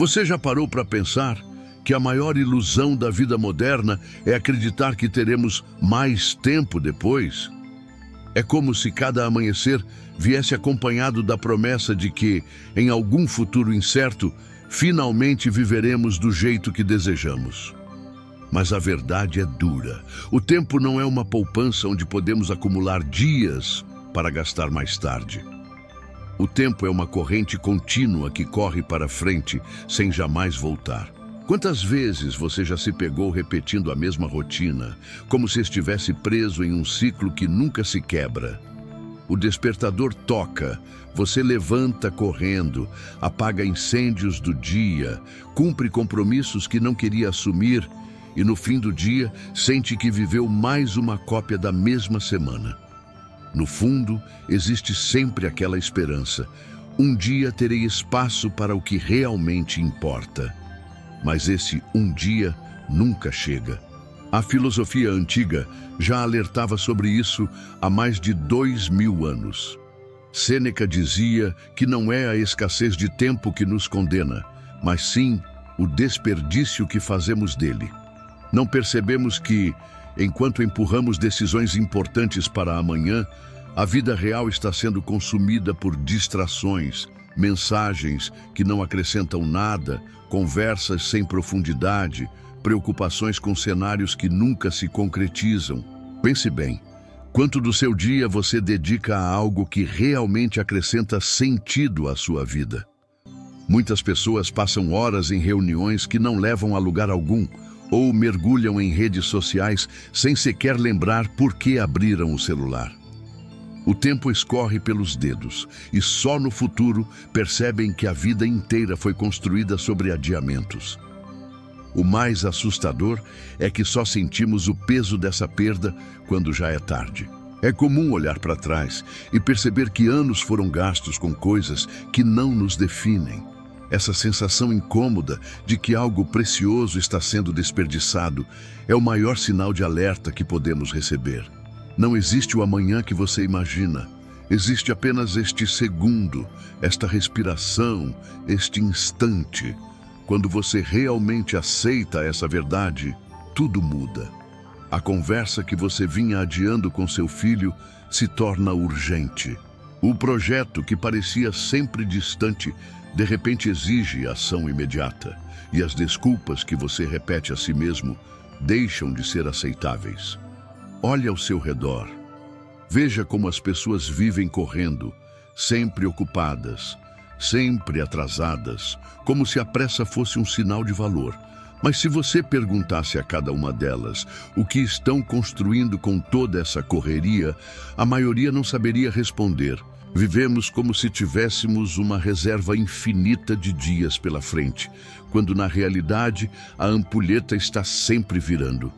Você já parou para pensar que a maior ilusão da vida moderna é acreditar que teremos mais tempo depois? É como se cada amanhecer viesse acompanhado da promessa de que, em algum futuro incerto, finalmente viveremos do jeito que desejamos. Mas a verdade é dura. O tempo não é uma poupança onde podemos acumular dias para gastar mais tarde. O tempo é uma corrente contínua que corre para frente sem jamais voltar. Quantas vezes você já se pegou repetindo a mesma rotina, como se estivesse preso em um ciclo que nunca se quebra? O despertador toca, você levanta correndo, apaga incêndios do dia, cumpre compromissos que não queria assumir e no fim do dia sente que viveu mais uma cópia da mesma semana. No fundo, existe sempre aquela esperança. Um dia terei espaço para o que realmente importa. Mas esse um dia nunca chega. A filosofia antiga já alertava sobre isso há mais de 2000 anos. Sêneca dizia que não é a escassez de tempo que nos condena, mas sim o desperdício que fazemos dele. Não percebemos que, enquanto empurramos decisões importantes para amanhã, a vida real está sendo consumida por distrações, mensagens que não acrescentam nada, conversas sem profundidade, preocupações com cenários que nunca se concretizam. Pense bem, quanto do seu dia você dedica a algo que realmente acrescenta sentido à sua vida? Muitas pessoas passam horas em reuniões que não levam a lugar algum, ou mergulham em redes sociais sem sequer lembrar por que abriram o celular. O tempo escorre pelos dedos e só no futuro percebem que a vida inteira foi construída sobre adiamentos. O mais assustador é que só sentimos o peso dessa perda quando já é tarde. É comum olhar para trás e perceber que anos foram gastos com coisas que não nos definem. Essa sensação incômoda de que algo precioso está sendo desperdiçado é o maior sinal de alerta que podemos receber. Não existe o amanhã que você imagina. Existe apenas este segundo, esta respiração, este instante. Quando você realmente aceita essa verdade, tudo muda. A conversa que você vinha adiando com seu filho se torna urgente. O projeto que parecia sempre distante, de repente exige ação imediata. E as desculpas que você repete a si mesmo deixam de ser aceitáveis. Olhe ao seu redor. Veja como as pessoas vivem correndo, sempre ocupadas, sempre atrasadas, como se a pressa fosse um sinal de valor. Mas se você perguntasse a cada uma delas o que estão construindo com toda essa correria, a maioria não saberia responder. Vivemos como se tivéssemos uma reserva infinita de dias pela frente, quando na realidade a ampulheta está sempre virando.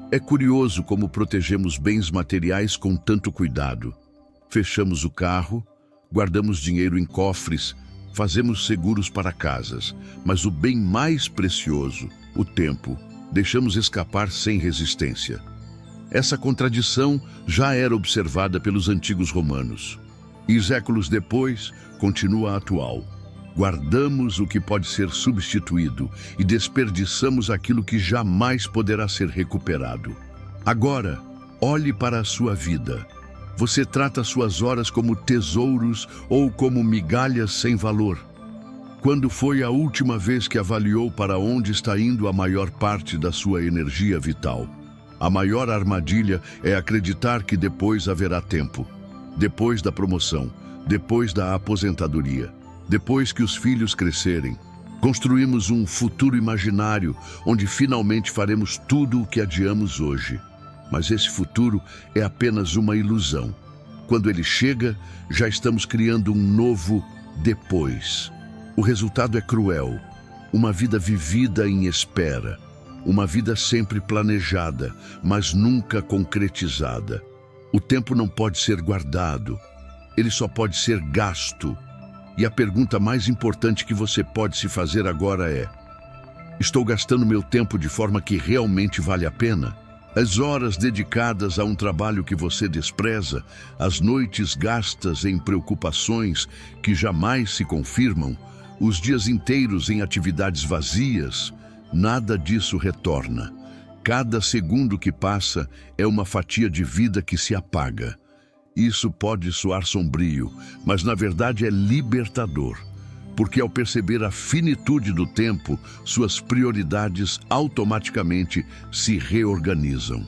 É curioso como protegemos bens materiais com tanto cuidado. Fechamos o carro, guardamos dinheiro em cofres, fazemos seguros para casas, mas o bem mais precioso, o tempo, deixamos escapar sem resistência. Essa contradição já era observada pelos antigos romanos. E séculos depois, continua atual. Guardamos o que pode ser substituído e desperdiçamos aquilo que jamais poderá ser recuperado. Agora, olhe para a sua vida. Você trata suas horas como tesouros ou como migalhas sem valor? Quando foi a última vez que avaliou para onde está indo a maior parte da sua energia vital? A maior armadilha é acreditar que depois haverá tempo. Depois da promoção, depois da aposentadoria, depois que os filhos crescerem, construímos um futuro imaginário onde finalmente faremos tudo o que adiamos hoje. Mas esse futuro é apenas uma ilusão. Quando ele chega, já estamos criando um novo depois. O resultado é cruel. Uma vida vivida em espera. Uma vida sempre planejada, mas nunca concretizada. O tempo não pode ser guardado. Ele só pode ser gasto. E a pergunta mais importante que você pode se fazer agora é: estou gastando meu tempo de forma que realmente vale a pena? As horas dedicadas a um trabalho que você despreza, as noites gastas em preocupações que jamais se confirmam, os dias inteiros em atividades vazias, nada disso retorna. Cada segundo que passa é uma fatia de vida que se apaga. Isso pode soar sombrio, mas na verdade é libertador, porque ao perceber a finitude do tempo, suas prioridades automaticamente se reorganizam.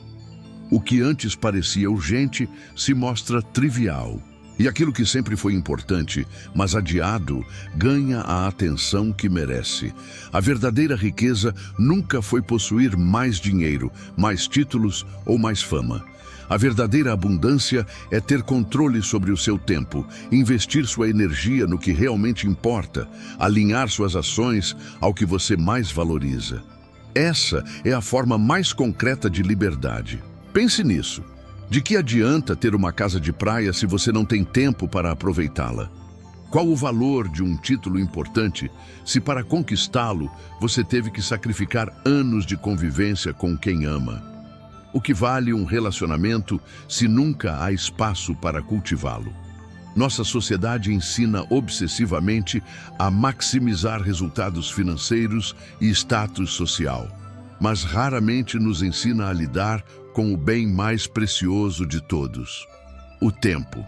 O que antes parecia urgente se mostra trivial. E aquilo que sempre foi importante, mas adiado, ganha a atenção que merece. A verdadeira riqueza nunca foi possuir mais dinheiro, mais títulos ou mais fama. A verdadeira abundância é ter controle sobre o seu tempo, investir sua energia no que realmente importa, alinhar suas ações ao que você mais valoriza. Essa é a forma mais concreta de liberdade. Pense nisso. De que adianta ter uma casa de praia se você não tem tempo para aproveitá-la? Qual o valor de um título importante se para conquistá-lo você teve que sacrificar anos de convivência com quem ama? O que vale um relacionamento se nunca há espaço para cultivá-lo? Nossa sociedade ensina obsessivamente a maximizar resultados financeiros e status social, mas raramente nos ensina a lidar com o bem mais precioso de todos, o tempo.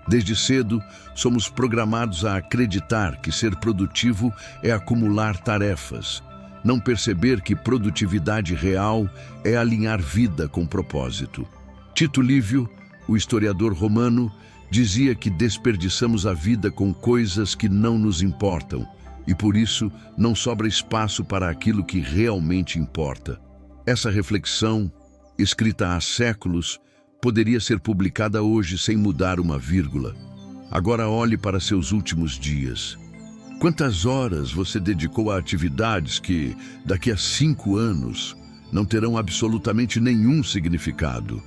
Desde cedo, somos programados a acreditar que ser produtivo é acumular tarefas, não perceber que produtividade real é alinhar vida com propósito. Tito Livio, o historiador romano, dizia que desperdiçamos a vida com coisas que não nos importam e por isso não sobra espaço para aquilo que realmente importa. Essa reflexão, escrita há séculos, poderia ser publicada hoje sem mudar uma vírgula. Agora olhe para seus últimos dias. Quantas horas você dedicou a atividades que, daqui a 5 anos, não terão absolutamente nenhum significado?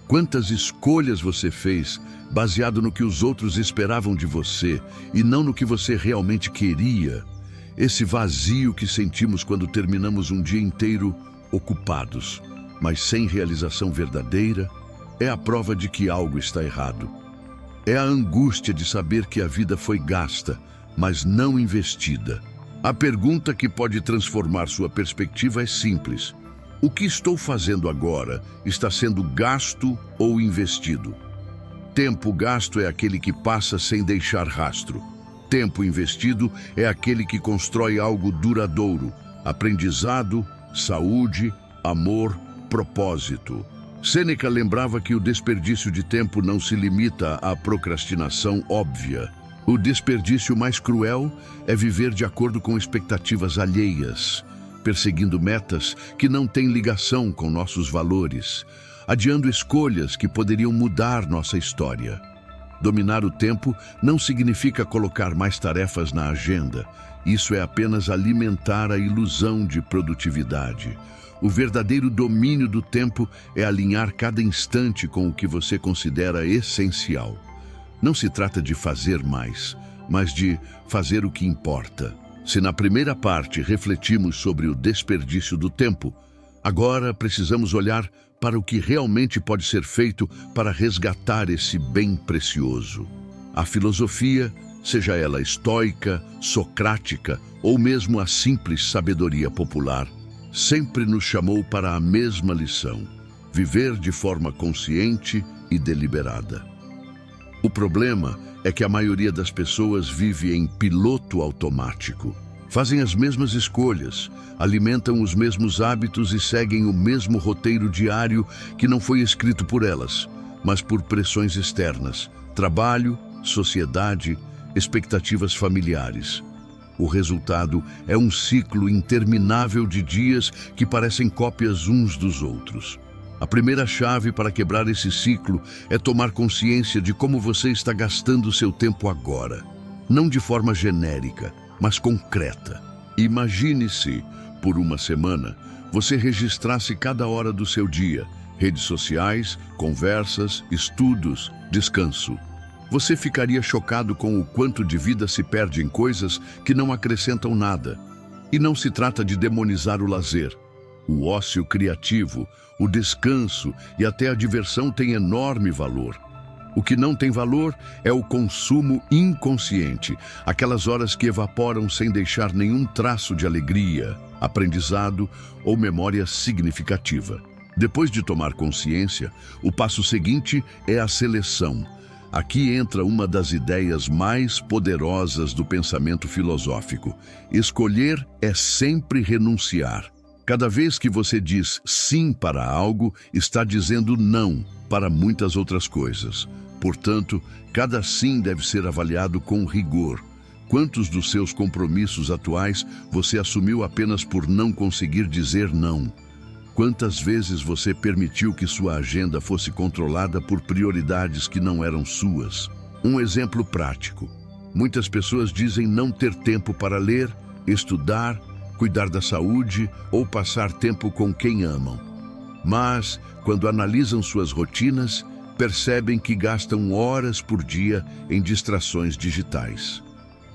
Quantas escolhas você fez baseado no que os outros esperavam de você e não no que você realmente queria? Esse vazio que sentimos quando terminamos um dia inteiro ocupados, mas sem realização verdadeira, é a prova de que algo está errado. É a angústia de saber que a vida foi gasta, mas não investida. A pergunta que pode transformar sua perspectiva é simples. O que estou fazendo agora está sendo gasto ou investido? Tempo gasto é aquele que passa sem deixar rastro. Tempo investido é aquele que constrói algo duradouro, aprendizado, saúde, amor, propósito. Sêneca lembrava que o desperdício de tempo não se limita à procrastinação óbvia. O desperdício mais cruel é viver de acordo com expectativas alheias, perseguindo metas que não têm ligação com nossos valores, adiando escolhas que poderiam mudar nossa história. Dominar o tempo não significa colocar mais tarefas na agenda. Isso é apenas alimentar a ilusão de produtividade. O verdadeiro domínio do tempo é alinhar cada instante com o que você considera essencial. Não se trata de fazer mais, mas de fazer o que importa. Se na primeira parte refletimos sobre o desperdício do tempo, agora precisamos olhar para o que realmente pode ser feito para resgatar esse bem precioso. A filosofia, seja ela estoica, socrática ou mesmo a simples sabedoria popular, sempre nos chamou para a mesma lição: viver de forma consciente e deliberada. O problema é que a maioria das pessoas vive em piloto automático. Fazem as mesmas escolhas, alimentam os mesmos hábitos e seguem o mesmo roteiro diário que não foi escrito por elas, mas por pressões externas, trabalho, sociedade, expectativas familiares. O resultado é um ciclo interminável de dias que parecem cópias uns dos outros. A primeira chave para quebrar esse ciclo é tomar consciência de como você está gastando seu tempo agora. Não de forma genérica, mas concreta. Imagine-se, por uma semana, você registrasse cada hora do seu dia, redes sociais, conversas, estudos, descanso. Você ficaria chocado com o quanto de vida se perde em coisas que não acrescentam nada. E não se trata de demonizar o lazer. O ócio criativo, o descanso e até a diversão têm enorme valor. O que não tem valor é o consumo inconsciente, aquelas horas que evaporam sem deixar nenhum traço de alegria, aprendizado ou memória significativa. Depois de tomar consciência, o passo seguinte é a seleção. Aqui entra uma das ideias mais poderosas do pensamento filosófico. Escolher é sempre renunciar. Cada vez que você diz sim para algo, está dizendo não para muitas outras coisas. Portanto, cada sim deve ser avaliado com rigor. Quantos dos seus compromissos atuais você assumiu apenas por não conseguir dizer não? Quantas vezes você permitiu que sua agenda fosse controlada por prioridades que não eram suas? Um exemplo prático. Muitas pessoas dizem não ter tempo para ler, estudar, cuidar da saúde ou passar tempo com quem amam. Mas, quando analisam suas rotinas, percebem que gastam horas por dia em distrações digitais.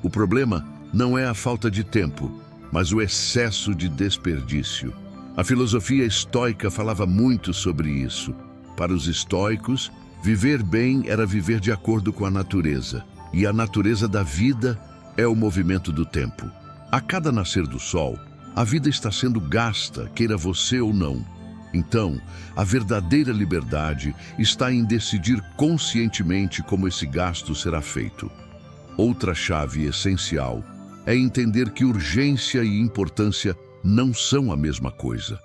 O problema não é a falta de tempo, mas o excesso de desperdício. A filosofia estoica falava muito sobre isso. Para os estoicos, viver bem era viver de acordo com a natureza, e a natureza da vida é o movimento do tempo. A cada nascer do sol, a vida está sendo gasta, queira você ou não. Então, a verdadeira liberdade está em decidir conscientemente como esse gasto será feito. Outra chave essencial é entender que urgência e importância não são a mesma coisa.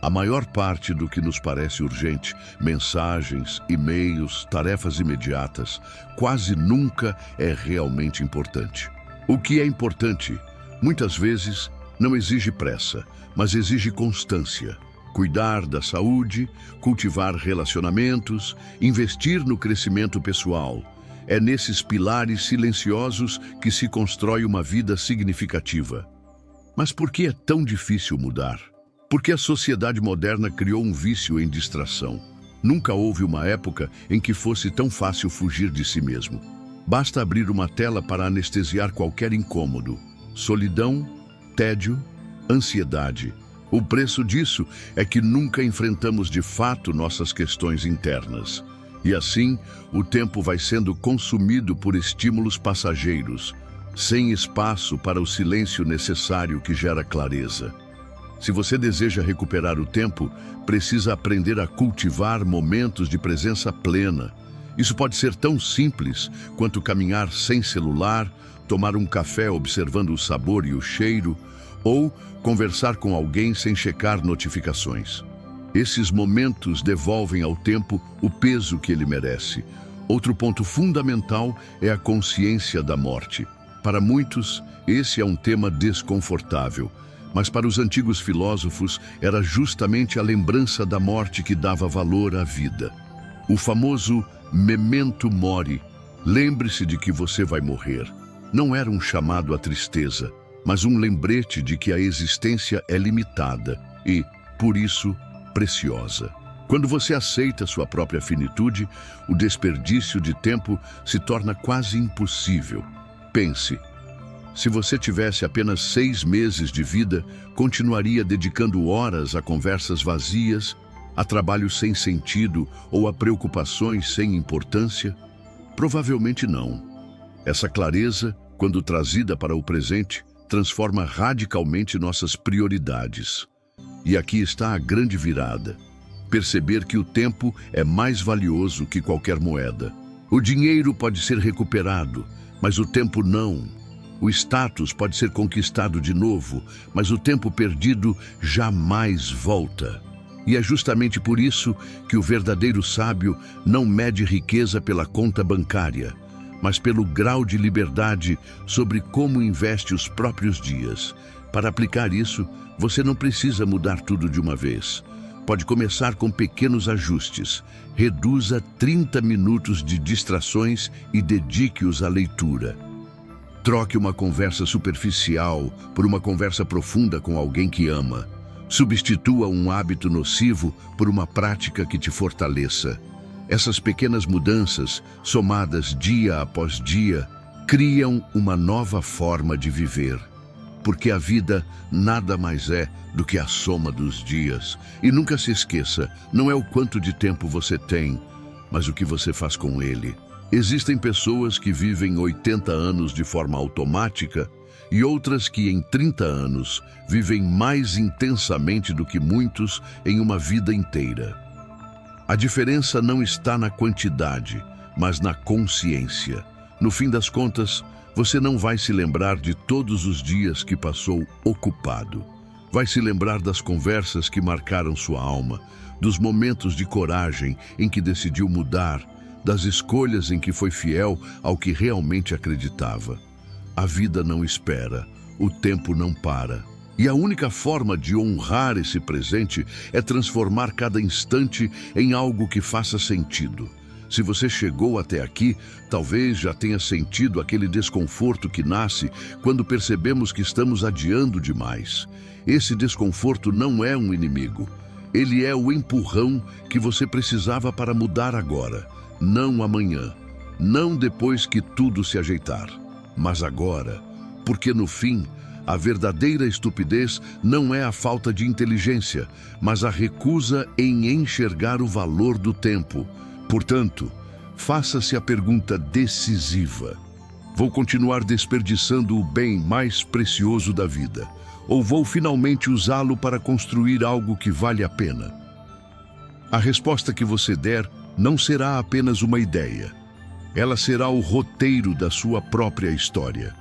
A maior parte do que nos parece urgente, mensagens, e-mails, tarefas imediatas, quase nunca é realmente importante. O que é importante, muitas vezes, não exige pressa, mas exige constância. Cuidar da saúde, cultivar relacionamentos, investir no crescimento pessoal. É nesses pilares silenciosos que se constrói uma vida significativa. Mas por que é tão difícil mudar? Porque a sociedade moderna criou um vício em distração. Nunca houve uma época em que fosse tão fácil fugir de si mesmo. Basta abrir uma tela para anestesiar qualquer incômodo. Solidão, tédio, ansiedade. O preço disso é que nunca enfrentamos de fato nossas questões internas. E assim, o tempo vai sendo consumido por estímulos passageiros, sem espaço para o silêncio necessário que gera clareza. Se você deseja recuperar o tempo, precisa aprender a cultivar momentos de presença plena. Isso pode ser tão simples quanto caminhar sem celular, tomar um café observando o sabor e o cheiro, ou conversar com alguém sem checar notificações. Esses momentos devolvem ao tempo o peso que ele merece. Outro ponto fundamental é a consciência da morte. Para muitos, esse é um tema desconfortável, mas para os antigos filósofos era justamente a lembrança da morte que dava valor à vida. O famoso memento mori, lembre-se de que você vai morrer, não era um chamado à tristeza, mas um lembrete de que a existência é limitada e, por isso, preciosa. Quando você aceita sua própria finitude, o desperdício de tempo se torna quase impossível. Pense, se você tivesse apenas 6 meses de vida, continuaria dedicando horas a conversas vazias, a trabalho sem sentido ou a preocupações sem importância? Provavelmente não. Essa clareza, quando trazida para o presente, transforma radicalmente nossas prioridades. E aqui está a grande virada. Perceber que o tempo é mais valioso que qualquer moeda. O dinheiro pode ser recuperado, mas o tempo não. O status pode ser conquistado de novo, mas o tempo perdido jamais volta. E é justamente por isso que o verdadeiro sábio não mede riqueza pela conta bancária, mas pelo grau de liberdade sobre como investe os próprios dias. Para aplicar isso, você não precisa mudar tudo de uma vez. Pode começar com pequenos ajustes. Reduza 30 minutos de distrações e dedique-os à leitura. Troque uma conversa superficial por uma conversa profunda com alguém que ama. Substitua um hábito nocivo por uma prática que te fortaleça. Essas pequenas mudanças, somadas dia após dia, criam uma nova forma de viver. Porque a vida nada mais é do que a soma dos dias. E nunca se esqueça, não é o quanto de tempo você tem, mas o que você faz com ele. Existem pessoas que vivem 80 anos de forma automática e outras que em 30 anos vivem mais intensamente do que muitos em uma vida inteira. A diferença não está na quantidade, mas na consciência. No fim das contas, você não vai se lembrar de todos os dias que passou ocupado. Vai se lembrar das conversas que marcaram sua alma, dos momentos de coragem em que decidiu mudar, das escolhas em que foi fiel ao que realmente acreditava. A vida não espera, o tempo não para. E a única forma de honrar esse presente é transformar cada instante em algo que faça sentido. Se você chegou até aqui, talvez já tenha sentido aquele desconforto que nasce quando percebemos que estamos adiando demais. Esse desconforto não é um inimigo. Ele é o empurrão que você precisava para mudar agora, não amanhã, não depois que tudo se ajeitar, mas agora, porque no fim, a verdadeira estupidez não é a falta de inteligência, mas a recusa em enxergar o valor do tempo. Portanto, faça-se a pergunta decisiva: vou continuar desperdiçando o bem mais precioso da vida? Ou vou finalmente usá-lo para construir algo que vale a pena? A resposta que você der não será apenas uma ideia. Ela será o roteiro da sua própria história.